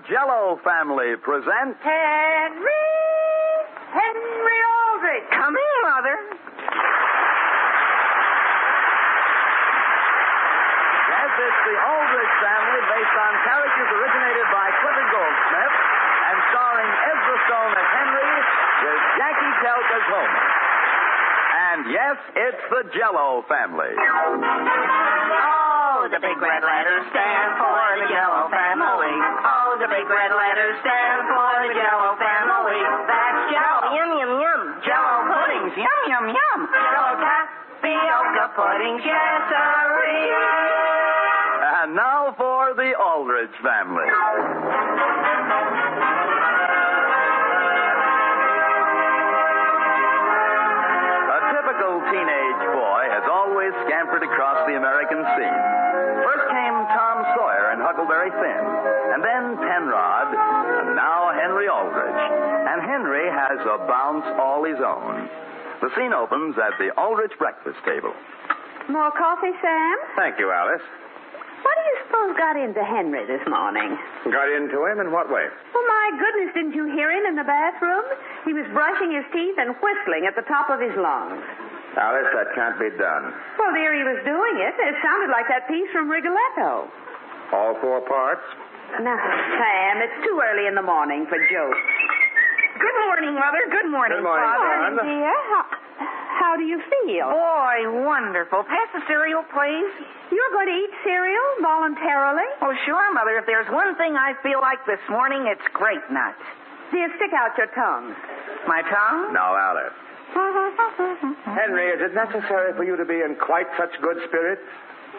Jell-O family present... Henry Aldrich. Come in, Mother. Yes, it's the Aldrich family based on characters originated by Clifford Goldsmith and starring Ezra Stone as Henry with Jackie Kelk as Homer. And yes, it's the Jell-O family. Oh, the big red letters stand for the Jell-O family. Oh, the big red letters stand for the Jell-O family. That's Jell-O, yum, yum, yum. Jell-O puddings, yum, yum, yum. Jell-O tapioca puddings, yes, sirree. And now for the Aldrich family. Teenage boy has always scampered across the American scene. First came Tom Sawyer and Huckleberry Finn, and then Penrod, and now Henry Aldrich. And Henry has a bounce all his own. The scene opens at the Aldrich breakfast table. More coffee, Sam? Thank you, Alice. What do you suppose got into Henry this morning? Got into him in what way? Oh, my goodness, didn't you hear him in the bathroom? He was brushing his teeth and whistling at the top of his lungs. Alice, that can't be done. Well, there he was doing it. It sounded like that piece from Rigoletto. All four parts? Now, Sam, it's too early in the morning for jokes. Good morning, Mother. Good morning, Good morning, Father. Son. Morning, dear. How do you feel? Boy, wonderful. Pass the cereal, please. You're going to eat cereal voluntarily? Oh, sure, Mother. If there's one thing I feel like this morning, it's grape nuts. Dear, stick out your tongue. My tongue? No, Alice. Henry, is it necessary for you to be in quite such good spirits?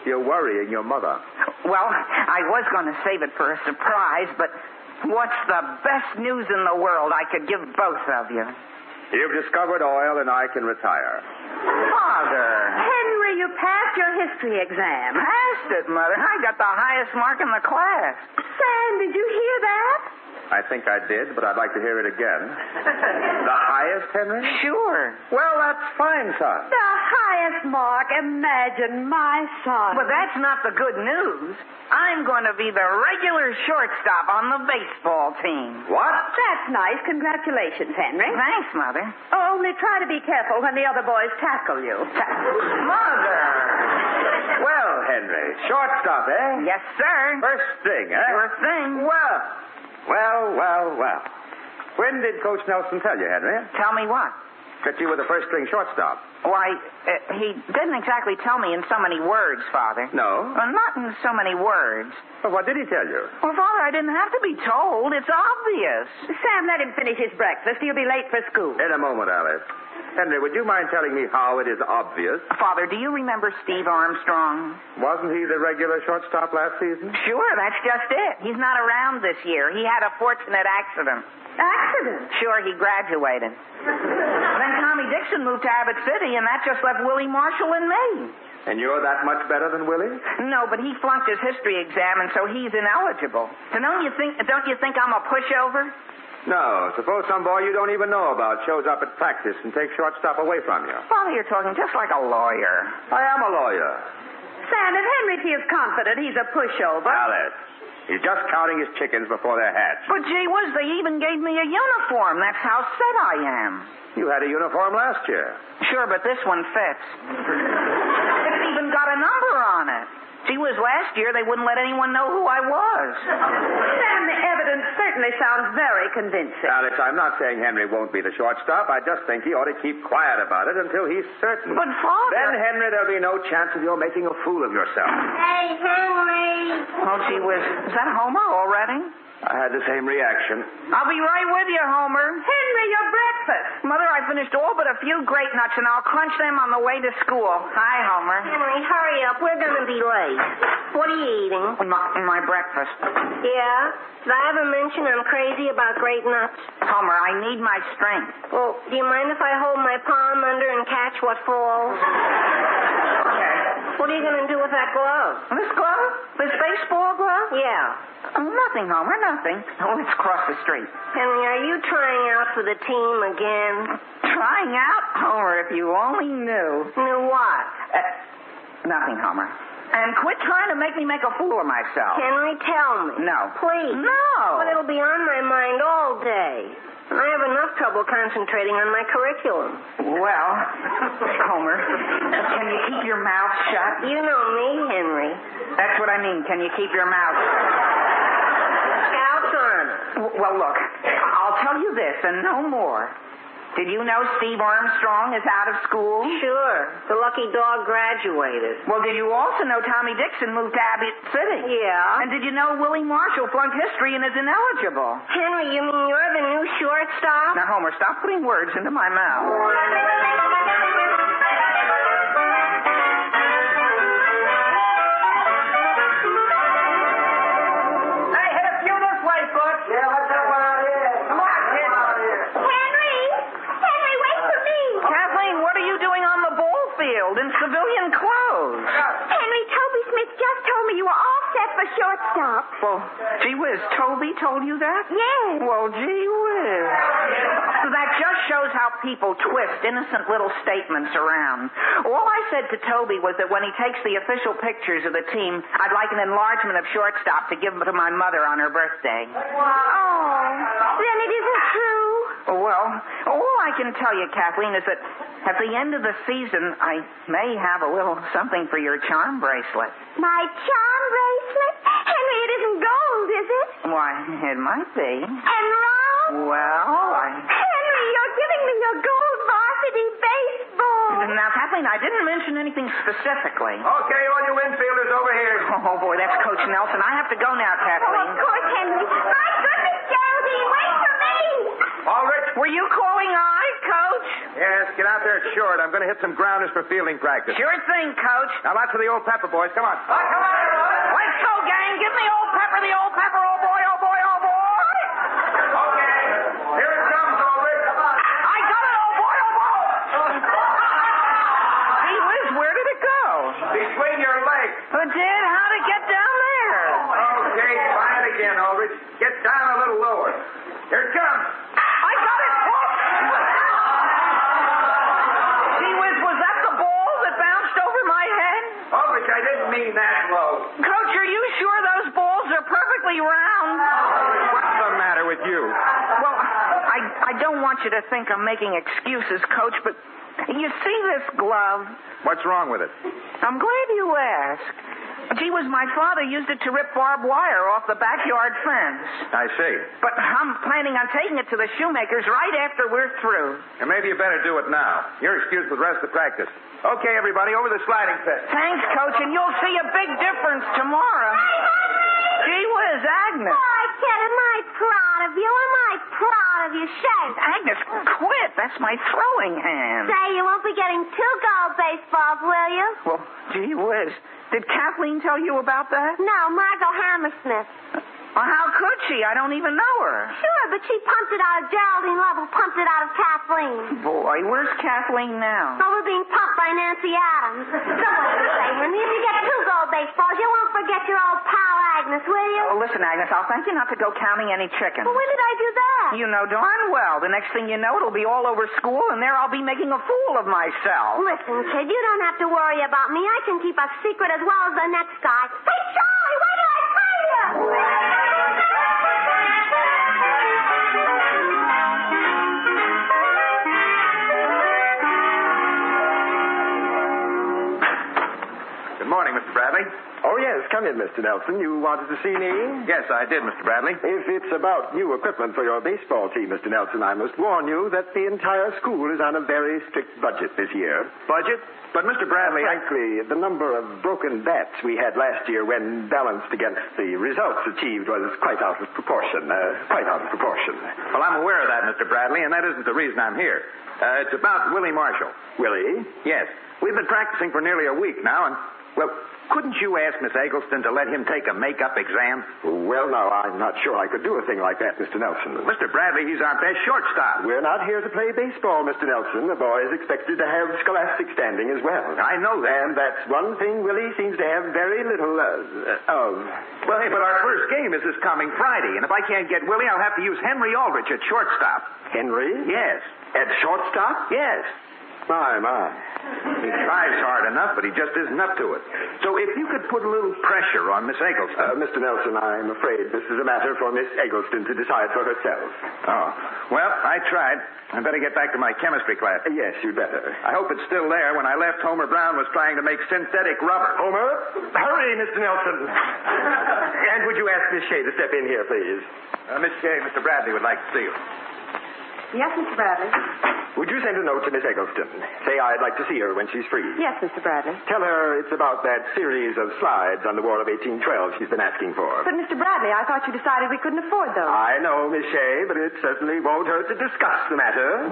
You're worrying your mother. Well, I was going to save it for a surprise, but what's the best news in the world I could give both of you? You've discovered oil and I can retire. Father. Henry, you passed your history exam. Passed it, Mother. I got the highest mark in the class. Sam, did you hear that? I think I did, but I'd like to hear it again. The highest, Henry? Sure. Well, that's fine, son. The highest mark. Imagine my son. But that's not the good news. I'm going to be the regular shortstop on the baseball team. What? That's nice. Congratulations, Henry. Thanks, Mother. Oh, only try to be careful when the other boys tackle you. Mother! Well, Henry, shortstop, eh? Yes, sir. First string, eh? Sure thing. Well. When did Coach Nelson tell you, Henry? Tell me what? That you were the first string shortstop. Why, he didn't exactly tell me in so many words, Father. No? Not in so many words. Well, what did he tell you? Well, Father, I didn't have to be told. It's obvious. Sam, let him finish his breakfast. He'll be late for school. In a moment, Alice. Henry, would you mind telling me how it is obvious? Father, do you remember Steve Armstrong? Wasn't he the regular shortstop last season? Sure, that's just it. He's not around this year. He had a fortunate accident. Accident? Sure, he graduated. Then Tommy Dixon moved to Abbott City, and that just left Willie Marshall and me. And you're that much better than Willie? No, but he flunked his history exam, and so he's ineligible. So don't you think I'm a pushover? No. Suppose some boy you don't even know about shows up at practice and takes shortstop away from you. Father, you're talking just like a lawyer. I am a lawyer. Sam, if Henry feels confident he's a pushover. Alice, he's just counting his chickens before they're hatched. But gee whiz, they even gave me a uniform. That's how set I am. You had a uniform last year. Sure, but this one fits. It's even got a number on it. Gee whiz, last year they wouldn't let anyone know who I was. Sam, the evidence certainly sounds very convincing. Alex, I'm not saying Henry won't be the shortstop. I just think he ought to keep quiet about it until he's certain. But, Father... Then, Henry, there'll be no chance of your making a fool of yourself. Hey, Henry. Oh, gee whiz. Is that Homer already? I had the same reaction. I'll be right with you, Homer. Henry, your breakfast. Mother, I finished all but a few grape nuts, and I'll crunch them on the way to school. Hi, Homer. Henry, hurry up. We're going to be late. What are you eating? My breakfast. Yeah? Did I ever mention I'm crazy about grape nuts? Homer, I need my strength. Well, do you mind if I hold my palm under and catch what falls? Okay. What are you going to do with that glove? This glove? This baseball glove? Yeah. Nothing, Homer, nothing. Oh, let's cross the street. Henry, are you trying out for the team again? Trying out? Homer, if you only knew. Knew what? Nothing, Homer. And quit trying to make me make a fool of myself. Henry, tell me. No. Please. No. But it'll be on my mind all day. And I have enough trouble concentrating on my curriculum. Well, Homer, can you keep your mouth shut? You know me, Henry. That's what I mean. Can you keep your mouth shut? Scout's on. Well, look, I'll tell you this and no more. Did you know Steve Armstrong is out of school? Sure. The lucky dog graduated. Well, did you also know Tommy Dixon moved to Abbott City? Yeah. And did you know Willie Marshall flunked history and is ineligible? Henry, you mean you're the new shortstop? Now, Homer, stop putting words into my mouth. Hey, hit a few this way, Butch. Yeah, let's have one out here. Come on, kid. Henry, wait for me. Kathleen, what are you doing on the ball field in civilian clothes? Henry, Toby Smith just told me you were all set for shortstop. Well, gee whiz, Toby told you that? Yes. Well, gee whiz. That just shows how people twist innocent little statements around. All I said to Toby was that when he takes the official pictures of the team, I'd like an enlargement of shortstop to give to my mother on her birthday. Oh, then it isn't true. Well, all I can tell you, Kathleen, is that at the end of the season, I may have a little something for your charm bracelet. My charm bracelet? Henry, it isn't gold, is it? Why, it might be. And round? Well, Henry, you're giving me your gold varsity baseball. Now, Kathleen, I didn't mention anything specifically. Okay, all you infielders over here. Oh, boy, that's Coach Nelson. I have to go now, Oh, Kathleen. of course, Henry. My goodness, Geraldine, wait for me. Aldrich? Were you calling I, Coach? Yes, get out there short. I'm going to hit some grounders for fielding practice. Sure thing, Coach. Now, lots of the old pepper boys. Come on. Come on, everybody. Let's go, gang. Give me old pepper, oh boy, oh boy, oh boy. Okay. Here it comes, Aldrich. I got it, oh boy, oh boy. Gee whiz, where did it go? Between your legs. Who did? How'd it get down there? Okay, try it again, Aldrich. Get down a little lower. Here it comes. I got it. Gee whiz, was that the ball that bounced over my head? Aldrich, I didn't mean that low. Coach, are you sure those balls are perfectly round? What's the matter with you? Well, I don't want you to think I'm making excuses, Coach, but you see this glove? What's wrong with it? I'm glad you asked. Gee whiz, my father used it to rip barbed wire off the backyard fence. I see. But I'm planning on taking it to the shoemakers right after we're through. And maybe you better do it now. You're excused for the rest of the practice. Okay, everybody, over the sliding pit. Thanks, Coach, and you'll see a big difference tomorrow. Gee whiz, Agnes. Why, kid, am I proud of you? Am I proud of you? Say. Agnes, quit. That's my throwing hand. Say, you won't be getting 2 gold baseballs, will you? Well, gee whiz. Did Kathleen tell you about that? No, Margot Hammersmith. Well, how could she? I don't even know her. Sure, but she pumped it out of Geraldine Love, who pumped it out of Kathleen. Boy, where's Kathleen now? Oh, we're being pumped by Nancy Adams. Someone to say, Henry, if you get 2 gold baseballs, you won't forget your old pal Agnes, will you? Oh, listen, Agnes, I'll thank you not to go counting any chickens. Well, when did I do that? You know darn well. The next thing you know, it'll be all over school, and there I'll be making a fool of myself. Listen, kid, you don't have to worry about me. I can keep a secret as well as the next guy. Hey, Charlie, wait till I tell you! Good morning, Mr. Bradley. Oh, yes. Come in, Mr. Nelson. You wanted to see me? Yes, I did, Mr. Bradley. If it's about new equipment for your baseball team, Mr. Nelson, I must warn you that the entire school is on a very strict budget this year. Budget? But, Mr. Bradley, Frankly, the number of broken bats we had last year when balanced against the results achieved was quite out of proportion. Well, I'm aware of that, Mr. Bradley, and that isn't the reason I'm here. It's about Willie Marshall. Willie? Yes. We've been practicing for nearly a week now, and, well, couldn't you ask Miss Eggleston to let him take a makeup exam? Well, no, I'm not sure I could do a thing like that, Mr. Nelson. Mr. Bradley, he's our best shortstop. We're not here to play baseball, Mr. Nelson. The boy is expected to have scholastic standing as well. I know that. And that's one thing Willie seems to have very little of. Well, hey, but our first game is this coming Friday, and if I can't get Willie, I'll have to use Henry Aldrich at shortstop. Henry? Yes. At shortstop? Yes. My. He tries hard enough, but he just isn't up to it. So if you could put a little pressure on Miss Eggleston. Mr. Nelson, I'm afraid this is a matter for Miss Eggleston to decide for herself. Oh. Well, I tried. I better get back to my chemistry class. Yes, you'd better. I hope it's still there. When I left, Homer Brown was trying to make synthetic rubber. Homer, hurry, Mr. Nelson. And would you ask Miss Shea to step in here, please? Miss Shea, Mr. Bradley would like to see you. Yes, Mr. Bradley. Would you send a note to Miss Eggleston? Say I'd like to see her when she's free. Yes, Mr. Bradley. Tell her it's about that series of slides on the War of 1812 she's been asking for. But, Mr. Bradley, I thought you decided we couldn't afford those. I know, Miss Shea, but it certainly won't hurt to discuss the matter.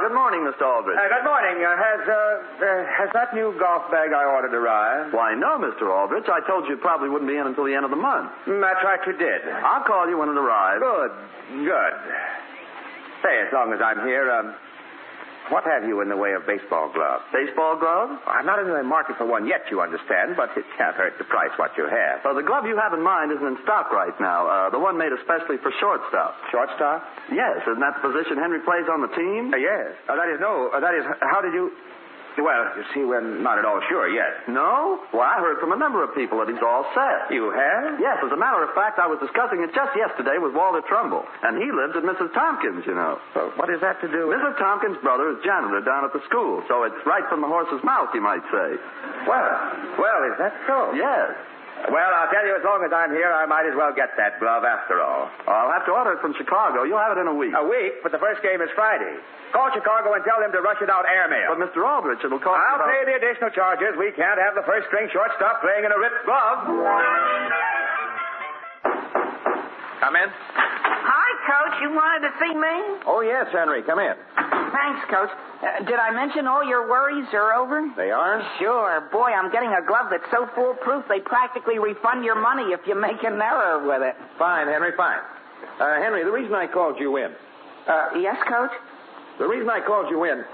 Good morning, Mr. Aldrich. Good morning. Has that new golf bag I ordered arrived? Why, no, Mr. Aldrich. I told you it probably wouldn't be in until the end of the month. That's right, you did. I'll call you when it arrives. Good. Say, as long as I'm here, what have you in the way of baseball gloves? Baseball gloves? I'm not in the market for one yet, you understand, but it can't hurt to price what you have. The glove you have in mind isn't in stock right now. The one made especially for shortstop. Shortstop? Yes, isn't that the position Henry plays on the team? Yes. How did you... Well, you see, we're not at all sure yet. No? Well, I heard from a number of people that he's all set. You have? Yes, as a matter of fact, I was discussing it just yesterday with Walter Trumbull, and he lives at Mrs. Tompkins, you know. Well, what is that to do with... Mrs. Tompkins' brother is janitor down at the school, so it's right from the horse's mouth, you might say. Well, is that so? Yes. Well, I'll tell you, as long as I'm here, I might as well get that glove after all. I'll have to order it from Chicago. You'll have it in a week. A week? But the first game is Friday. Call Chicago and tell them to rush it out airmail. But, Mr. Aldrich, it'll cost I'll pay the additional charges. We can't have the first-string shortstop playing in a ripped glove. Come in. Hi, Coach. You wanted to see me? Oh, yes, Henry. Come in. Thanks, Coach. Did I mention all your worries are over? They are? Sure. Boy, I'm getting a glove that's so foolproof they practically refund your money if you make an error with it. Fine, Henry, fine. Henry, the reason I called you in. Yes, Coach? The reason I called you in.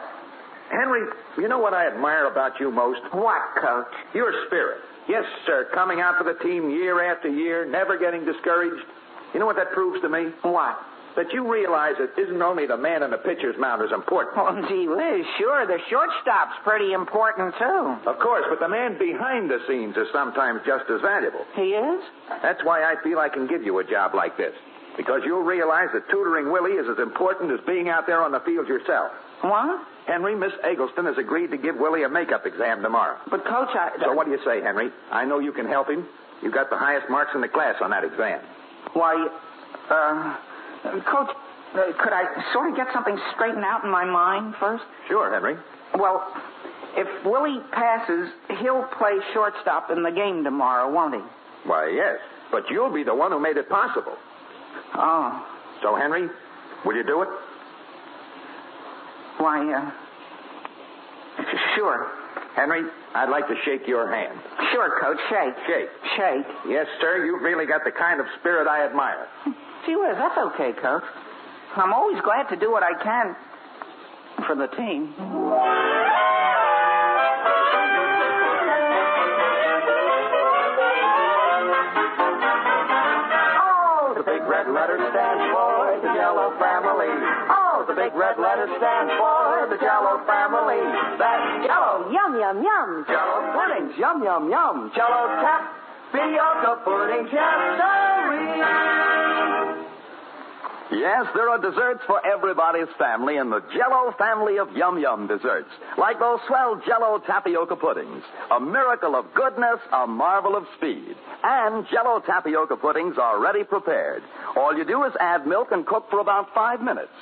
Henry, you know what I admire about you most? What, Coach? Your spirit. Yes, sir. Coming out for the team year after year, never getting discouraged. You know what that proves to me? What? That you realize it isn't only the man in the pitcher's mound is important. Oh, gee whiz, sure. The shortstop's pretty important, too. Of course, but the man behind the scenes is sometimes just as valuable. He is? That's why I feel I can give you a job like this. Because you'll realize that tutoring Willie is as important as being out there on the field yourself. What? Henry, Miss Eggleston has agreed to give Willie a makeup exam tomorrow. But, Coach, So what do you say, Henry? I know you can help him. You got the highest marks in the class on that exam. Why, Coach, could I sort of get something straightened out in my mind first? Sure, Henry. Well, if Willie passes, he'll play shortstop in the game tomorrow, won't he? Why, yes. But you'll be the one who made it possible. Oh. So, Henry, will you do it? Why, sure. Henry, I'd like to shake your hand. Sure, Coach, shake. Shake. Shake. Yes, sir, you've really got the kind of spirit I admire. Gee whiz, that's okay, Coach. I'm always glad to do what I can for the team. Oh, the big red letter stands for the Jello family. Oh, the big red letter stands for the Jello family. That's Jello. Yum, yum, yum. Jello puddings. Yum, yum, yum. Jello tapioca pudding. Yes, Yes, there are desserts for everybody's family in the Jell-O family of yum-yum desserts. Like those swell Jell-O tapioca puddings. A miracle of goodness, a marvel of speed. And Jell-O tapioca puddings are ready prepared. All you do is add milk and cook for about 5 minutes.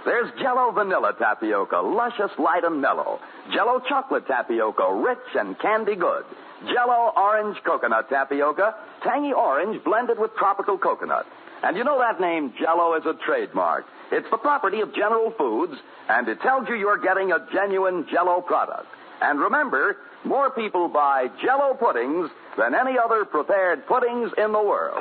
There's Jell-O vanilla tapioca, luscious, light, and mellow. Jell-O chocolate tapioca, rich and candy good. Jell-O orange coconut tapioca, tangy orange blended with tropical coconut. And you know that name, Jell-O, is a trademark. It's the property of General Foods, and it tells you you're getting a genuine Jell-O product. And remember, more people buy Jell-O puddings than any other prepared puddings in the world.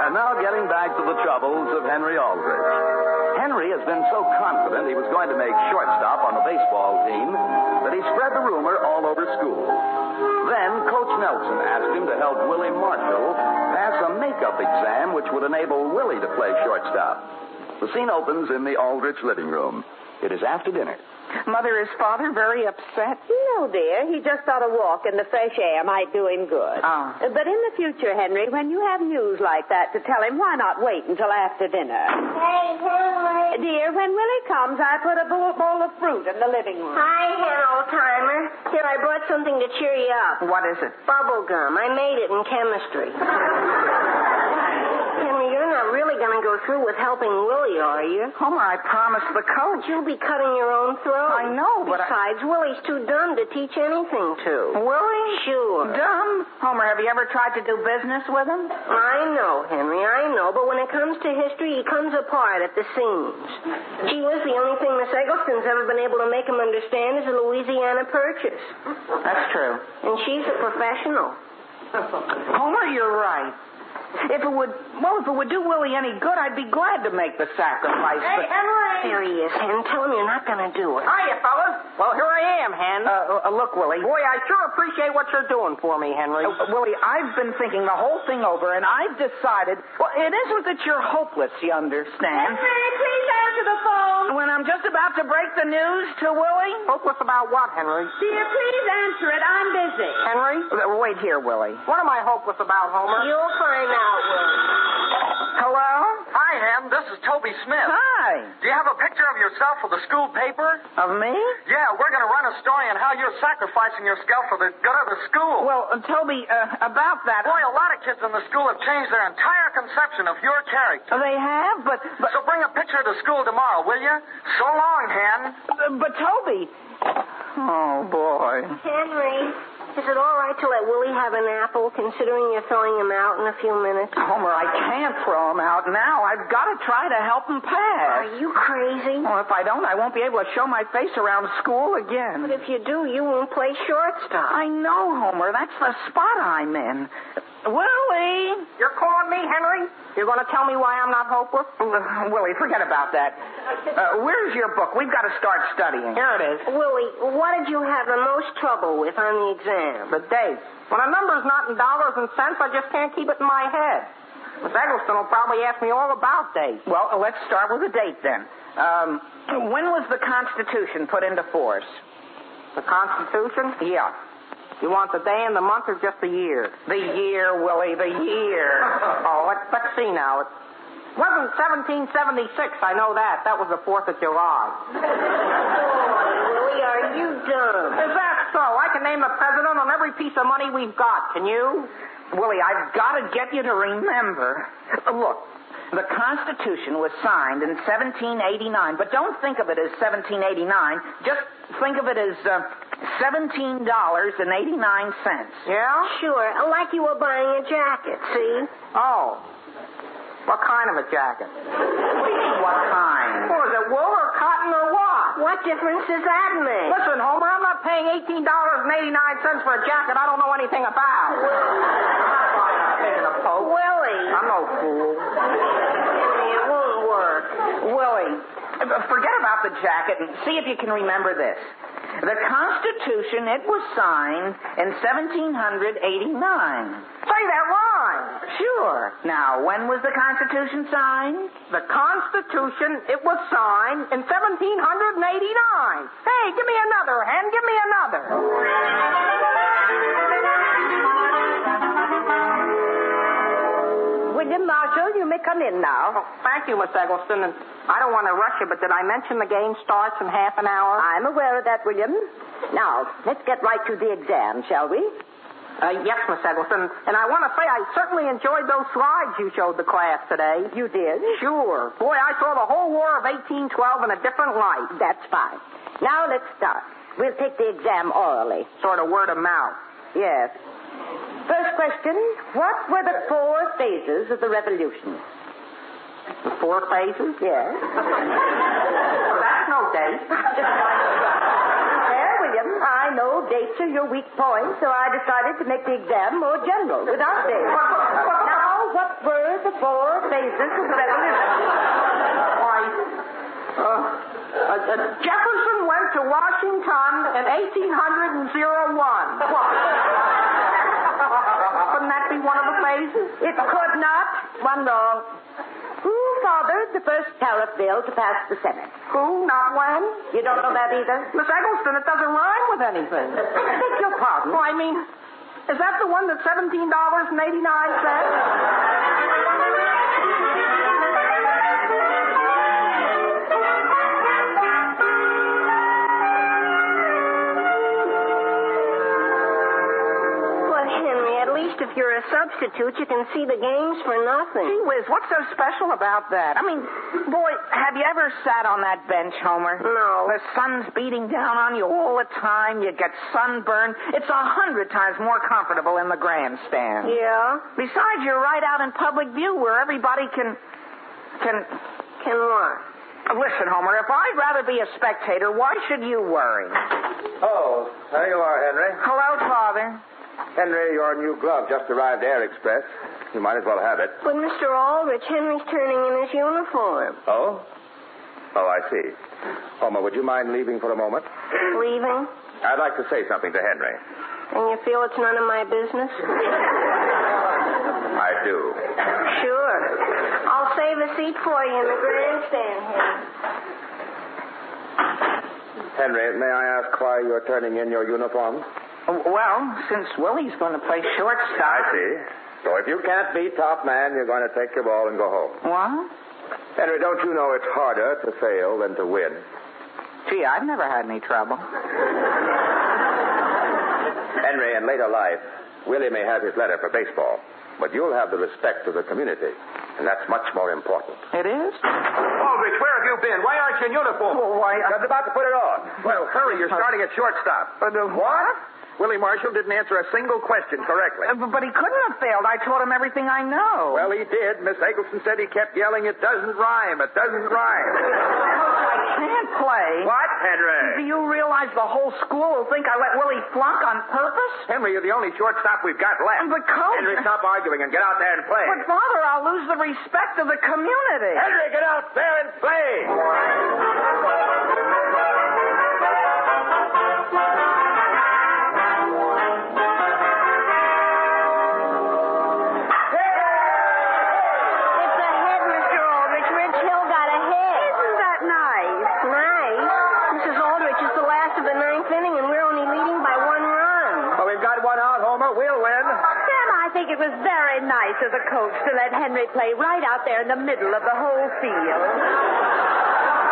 And now getting back to the troubles of Henry Aldrich. Henry has been so confident he was going to make shortstop on the baseball team that he spread the rumor all over school. Then Coach Nelson asked him to help Willie Marshall pass a makeup exam which would enable Willie to play shortstop. The scene opens in the Aldrich living room. It is after dinner. Mother, is Father very upset? No, dear. He just thought a walk in the fresh air might do him good. Oh. But in the future, Henry, when you have news like that to tell him, why not wait until after dinner? Hey, Henry. Dear, when Willie comes, I put a bowl of fruit in the living room. Hi, Hen, old-timer. Here, I brought something to cheer you up. What is it? Bubble gum. I made it in chemistry. Henry, you're not really going to go through with helping Willie, are you? Homer, I promised the coach. You'll be cutting your own throat. I know, but Besides, Willie's too dumb to teach anything to. Willie? Sure. Dumb? Homer, have you ever tried to do business with him? I know, Henry, I know. But when it comes to history, he comes apart at the seams. Gee whiz, the only thing Miss Eggleston's ever been able to make him understand is a Louisiana Purchase. That's true. And she's a professional. Homer, you're right. If it would do Willie any good, I'd be glad to make the sacrifice. Hey, but... Henry! There he is, Hen. Tell him you're not going to do it. Hiya, fellas. Well, here I am, Hen. Look, Willie. Boy, I sure appreciate what you're doing for me, Henry. Willie, I've been thinking the whole thing over, and I've decided, well, it isn't that you're hopeless, you understand. Henry, please answer the phone. When I'm just about to break the news to Willie. Hopeless about what, Henry? Dear, please answer it. I'm busy. Henry? Wait here, Willie. What am I hopeless about, Homer? You'll find out, Willie. Hello? Hi, Hen. This is Toby Smith. Hi. Do you have a picture of yourself for the school paper? Of me? Yeah, we're going to run a story on how you're sacrificing yourself for the good of the school. Well, Toby, about that... Boy, a lot of kids in the school have changed their entire conception of your character. They have, but... So bring a picture to school tomorrow, will you? So long, Hen. But Toby... Oh, boy. Henry, is it all right to let Willie have an apple, considering you're throwing him out in a few minutes? Homer, I can't throw him out now. I've got to try to help him pass. Are you crazy? Well, if I don't, I won't be able to show my face around school again. But if you do, you won't play shortstop. I know, Homer. That's the spot I'm in. Willie! You're calling me, Henry? You're going to tell me why I'm not hopeless? Willie, forget about that. Where's your book? We've got to start studying. Here it is. Willie, what did you have the most trouble with on the exam? The date. When a number's not in dollars and cents, I just can't keep it in my head. Miss Eggleston will probably ask me all about dates. Well, let's start with the date then. When was the Constitution put into force? The Constitution? Yeah. You want the day and the month or just the year? The year, Willie, the year. Oh, let's see now. It wasn't 1776, I know that. That was the 4th of July. Willie, are you dumb? Is that so? I can name the president on every piece of money we've got. Can you? Willie, I've got to get you to remember. Look, the Constitution was signed in 1789, but don't think of it as 1789. Just think of it as $17.89. Yeah? Sure, like you were buying a jacket, see? Oh. What kind of a jacket? What kind? Oh, is it wool or cotton or what? What difference does that make? Listen, Homer, I'm not paying $18.89 for a jacket I don't know anything about. Willie. I'm no fool. Henry, it won't work. Willie, forget about the jacket and see if you can remember this. The Constitution, it was signed in 1789. Say that rhyme. Sure. Now, when was the Constitution signed? The Constitution, it was signed in 1789. Hey, give me another, Hen. Give me another. William Marshall, you may come in now. Oh, thank you, Miss Eggleston. And I don't want to rush you, but did I mention the game starts in half an hour? I'm aware of that, William. Now, let's get right to the exam, shall we? Yes, Miss Eggleston. And I want to say I certainly enjoyed those slides you showed the class today. You did? Sure. Boy, I saw the whole War of 1812 in a different light. That's fine. Now let's start. We'll take the exam orally. Sort of word of mouth. Yes. First question, what were the 4 phases of the revolution? The 4 phases? Yes. Well, that's no date. Well, William, I know dates are your weak point, so I decided to make the exam more general, without dates. Now, what were the 4 phases of the revolution? Why, that Jefferson went to Washington in 1801. What? Couldn't that be one of the phases? It could not. One wrong. Who fathered the first tariff bill to pass the Senate? Who, not when? You don't know that either? Miss Eggleston, it doesn't rhyme with anything. I beg your pardon. Well, I mean, is that the one that's $17.89? If you're a substitute, you can see the games for nothing. Gee whiz, what's so special about that? I mean, boy, have you ever sat on that bench, Homer? No. The sun's beating down on you all the time. You get sunburned. It's 100 times more comfortable in the grandstand. Yeah? Besides, you're right out in public view where everybody can... Can what? Listen, Homer, if I'd rather be a spectator, why should you worry? Oh, there you are, Henry. Hello, Father. Henry, your new glove just arrived Air Express. You might as well have it. But, Mr. Aldrich, Henry's turning in his uniform. Oh? Oh, I see. Homer, would you mind leaving for a moment? Leaving? I'd like to say something to Henry. And you feel it's none of my business? I do. Sure. I'll save a seat for you in the grandstand here. Henry, may I ask why you're turning in your uniform? Well, since Willie's going to play shortstop... I see. So if you can't be top man, you're going to take your ball and go home. What? Henry, don't you know it's harder to fail than to win? Gee, I've never had any trouble. Henry, in later life, Willie may have his letter for baseball, but you'll have the respect of the community, and that's much more important. It is? Aldrich, where have you been? Why aren't you in uniform? Oh, why... I was about to put it on. Well, hurry, you're starting at shortstop. What? Willie Marshall didn't answer a single question correctly. But he couldn't have failed. I taught him everything I know. Well, he did. Miss Eggleston said he kept yelling, it doesn't rhyme, it doesn't rhyme. I can't play. What, Henry? Do you realize the whole school will think I let Willie flunk on purpose? Henry, you're the only shortstop we've got left. But, Coach... Henry, stop arguing and get out there and play. But, Father, I'll lose the respect of the community. Henry, get out there and play. It was very nice of the coach to let Henry play right out there in the middle of the whole field.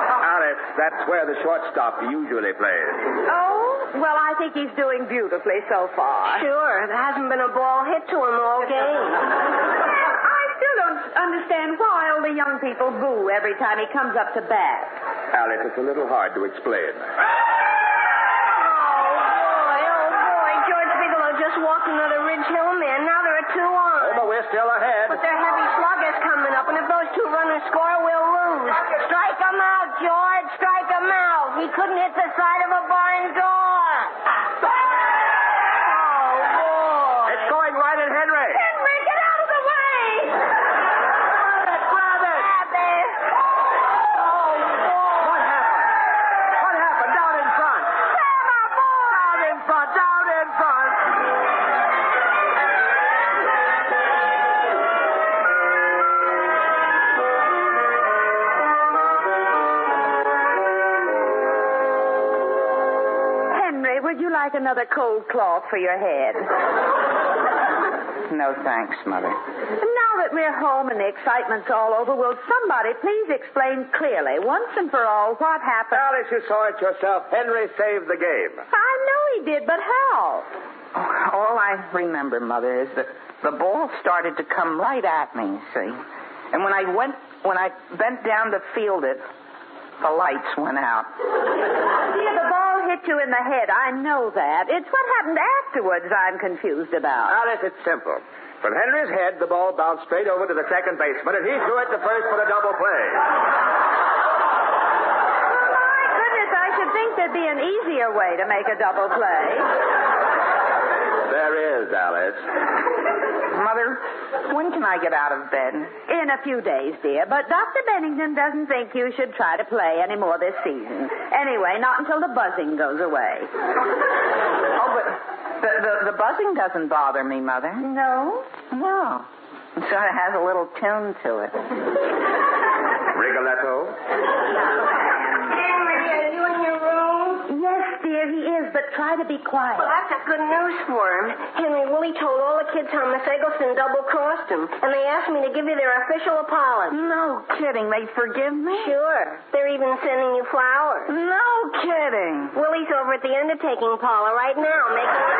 Alice, that's where the shortstop usually plays. Oh? Well, I think he's doing beautifully so far. Sure. There hasn't been a ball hit to him all game. I still don't understand why all the young people boo every time he comes up to bat. Alice, it's a little hard to explain. Walked another Ridge Hill man. Now there are two on. Oh, but we're still ahead. But they're heavy sluggers coming up, and if those two runners score, we'll lose. Strike him out, George. Strike him out. He couldn't hit the side of a barn door. Oh, boy. It's going right at Henry. Henry, get out of the way! Grab it! Grab it. Oh, boy. What happened? What happened? Down in front. Down in front. Down in front. Would you like another cold cloth for your head? No, thanks, Mother. Now that we're home and the excitement's all over, will somebody please explain clearly, once and for all, what happened? Alice, you saw it yourself. Henry saved the game. I know he did, but how? All I remember, Mother, is that the ball started to come right at me, see? And when I bent down to field it, the lights went out. Yeah, the ball hit you in the head. I know that. It's what happened afterwards I'm confused about. Alice, it's simple. From Henry's head, the ball bounced straight over to the second baseman, and he threw it to first for a double play. My goodness, I should think there'd be an easier way to make a double play. There is, Alice. Mother, when can I get out of bed? In a few days, dear. But Dr. Bennington doesn't think you should try to play any more this season. Anyway, not until the buzzing goes away. Oh, but the buzzing doesn't bother me, Mother. No? No. It sort of has a little tune to it. Rigoletto? Henry, are you in your room? Yes, dear, he is, but try to be quiet. Well, I've got good news for him. Henry, Willie told all the kids how Miss Eggleston double-crossed him, and they asked me to give you their official apology. No kidding. They forgive me? Sure. They're even sending you flowers. No kidding. Willie's over at the undertaking parlor right now making...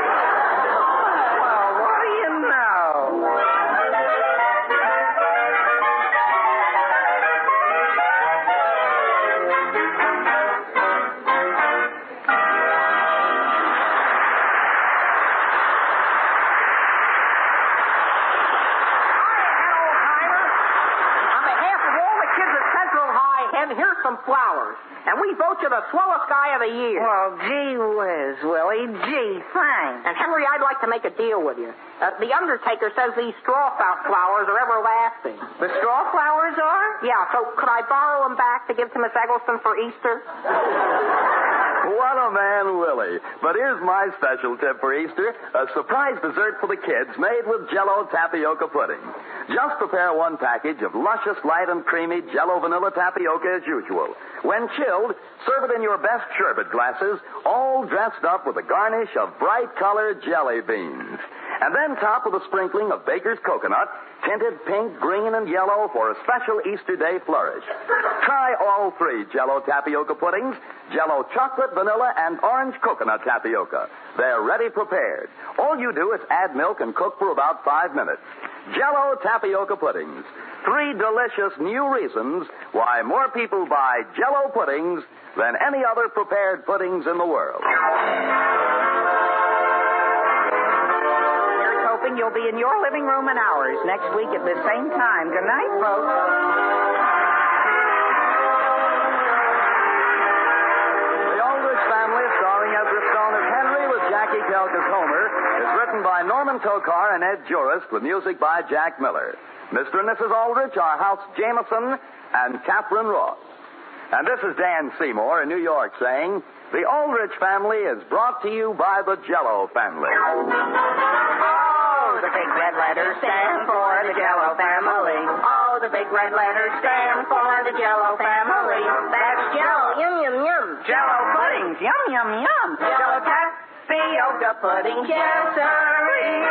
Well, what do you know? Here's some flowers. And we vote you the swellest guy of the year. Well, gee whiz, Willie. Gee, thanks. And, Henry, I'd like to make a deal with you. The undertaker says these straw flowers are everlasting. The straw flowers are? Yeah, so could I borrow them back to give to Miss Eggleston for Easter? What a man, Willie. But here's my special tip for Easter, a surprise dessert for the kids made with Jell-O tapioca pudding. Just prepare one package of luscious, light and creamy Jell-O vanilla tapioca as usual. When chilled, serve it in your best sherbet glasses, all dressed up with a garnish of bright-colored jelly beans. And then top with a sprinkling of baker's coconut, tinted pink, green, and yellow for a special Easter Day flourish. Try all three Jell-O tapioca puddings, Jell-O chocolate, vanilla, and orange coconut tapioca. They're ready prepared. All you do is add milk and cook for about 5 minutes. Jell-O tapioca puddings. 3 delicious new reasons why more people buy Jell-O puddings than any other prepared puddings in the world. Hoping you'll be in your living room and ours next week at the same time. Good night, folks. The Aldrich Family, starring Ezra Stone as Henry with Jackie Kelk as Homer, is written by Norman Tokar and Ed Jurist with music by Jack Miller. Mr. and Mrs. Aldrich are House Jameson and Catherine Ross. And this is Dan Seymour in New York saying, the Aldrich Family is brought to you by the Jell-O family. The big red letters stand for the Jell-O family. Oh, the big red letters stand for the Jell-O family. That's Jell-O. Yum, yum, yum. Jell-O puddings. Yum, yum, yum. Jell-O tapioca puddings. Yes, sirree.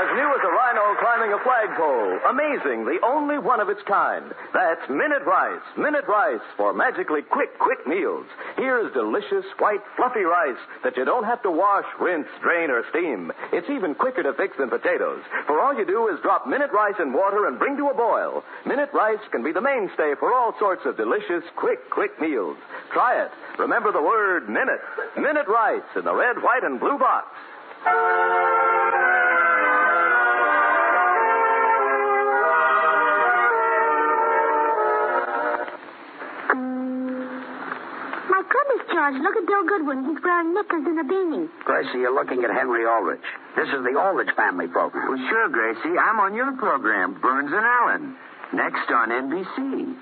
New as a rhino climbing a flagpole. Amazing, the only one of its kind. That's Minute Rice. Minute Rice for magically quick meals. Here's delicious, white, fluffy rice that you don't have to wash, rinse, drain, or steam. It's even quicker to fix than potatoes. For all you do is drop Minute Rice in water and bring to a boil. Minute Rice can be the mainstay for all sorts of delicious, quick meals. Try it. Remember the word Minute. Minute Rice in the red, white, and blue box. George, look at Bill Goodwin. He's wearing knickers and a beanie. Gracie, you're looking at Henry Aldrich. This is the Aldrich family program. Well, sure, Gracie. I'm on your program, Burns and Allen. Next on NBC.